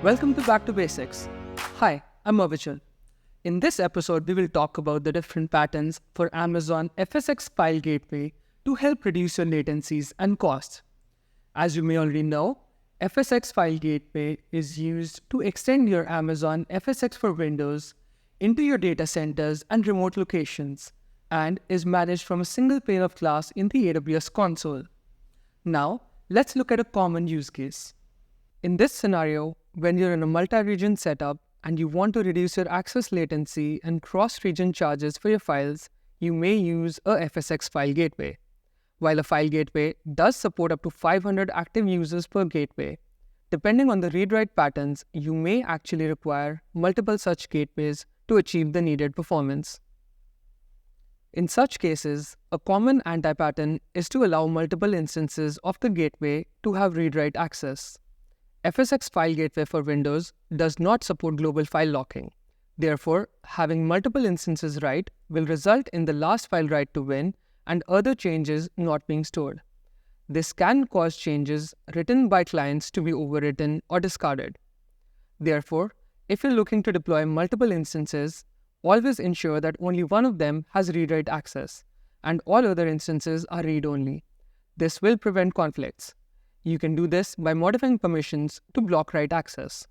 Welcome to Back to Basics. Hi, I'm Avichal. In this episode, we will talk about the different patterns for Amazon FSx File Gateway to help reduce your latencies and costs. As you may already know, FSx File Gateway is used to extend your Amazon FSx for Windows into your data centers and remote locations and is managed from a single pane of glass in the AWS console. Now, let's look at a common use case. In this scenario, when you're in a multi-region setup and you want to reduce your access latency and cross-region charges for your files, you may use a FSx File Gateway. While a file gateway does support up to 500 active users per gateway, depending on the read-write patterns, you may actually require multiple such gateways to achieve the needed performance. In such cases, a common anti-pattern is to allow multiple instances of the gateway to have read-write access. FSx File Gateway for Windows does not support global file locking. Therefore, having multiple instances write will result in the last file write to win and other changes not being stored. This can cause changes written by clients to be overwritten or discarded. Therefore, if you're looking to deploy multiple instances, always ensure that only one of them has read-write access, and all other instances are read-only. This will prevent conflicts. You can do this by modifying permissions to block write access.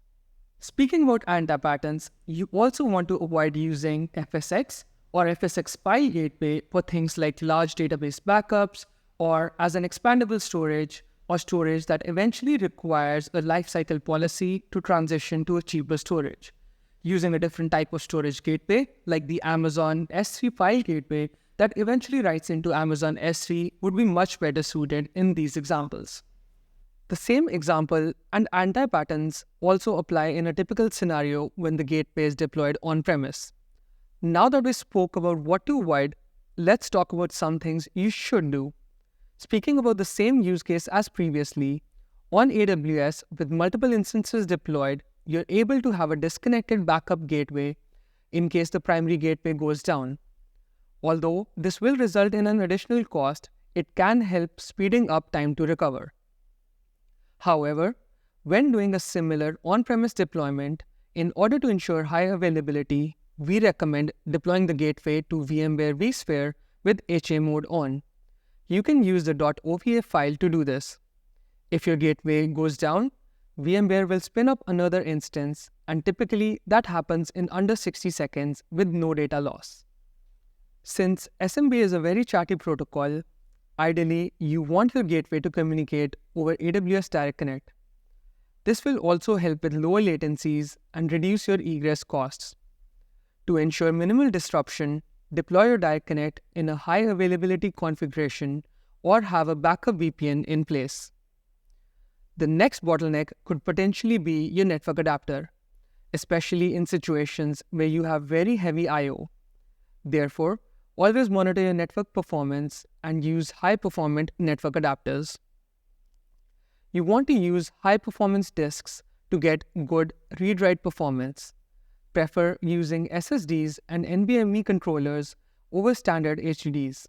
Speaking about anti-patterns, you also want to avoid using FSx or FSx File Gateway for things like large database backups or as an expandable storage or storage that eventually requires a lifecycle policy to transition to a cheaper storage. Using a different type of storage gateway, like the Amazon S3 File Gateway that eventually writes into Amazon S3 would be much better suited in these examples. The same example and anti-patterns also apply in a typical scenario when the gateway is deployed on-premise. Now that we spoke about what to avoid, let's talk about some things you should do. Speaking about the same use case as previously, on AWS with multiple instances deployed, you're able to have a disconnected backup gateway in case the primary gateway goes down. Although this will result in an additional cost, it can help speeding up time to recover. However, when doing a similar on-premise deployment, in order to ensure high availability, we recommend deploying the gateway to VMware vSphere with HA mode on. You can use the .ova file to do this. If your gateway goes down, VMware will spin up another instance, and typically that happens in under 60 seconds with no data loss. Since SMB is a very chatty protocol, ideally, you want your gateway to communicate over AWS Direct Connect. This will also help with lower latencies and reduce your egress costs. To ensure minimal disruption, deploy your Direct Connect in a high availability configuration or have a backup VPN in place. The next bottleneck could potentially be your network adapter, especially in situations where you have very heavy I/O. Therefore, always monitor your network performance and use high-performant network adapters. You want to use high-performance disks to get good read-write performance. Prefer using SSDs and NVMe controllers over standard HDDs.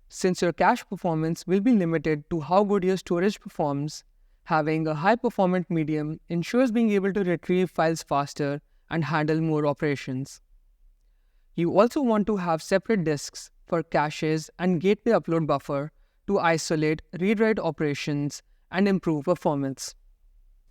Since your cache performance will be limited to how good your storage performs, having a high-performant medium ensures being able to retrieve files faster and handle more operations. You also want to have separate disks for caches and gateway upload buffer to isolate read-write operations and improve performance.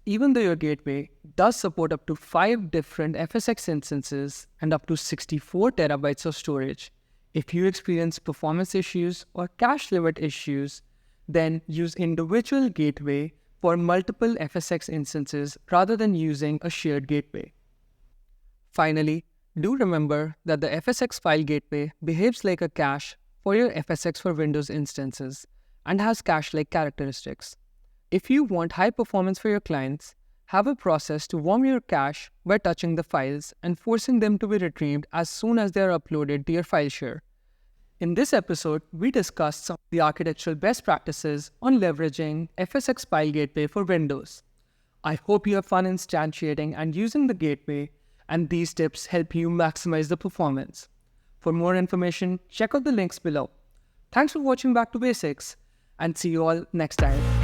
Even though your gateway does support up to 5 different FSx instances and up to 64 terabytes of storage, if you experience performance issues or cache limit issues, then use individual gateway for multiple FSx instances rather than using a shared gateway. Finally, do remember that the FSx File Gateway behaves like a cache for your FSx for Windows instances and has cache-like characteristics. If you want high performance for your clients, have a process to warm your cache by touching the files and forcing them to be retrieved as soon as they are uploaded to your file share. In this episode, we discussed some of the architectural best practices on leveraging FSx File Gateway for Windows. I hope you have fun instantiating and using the gateway, and these tips help you maximize the performance. For more information, check out the links below. Thanks for watching Back to Basics, and see you all next time.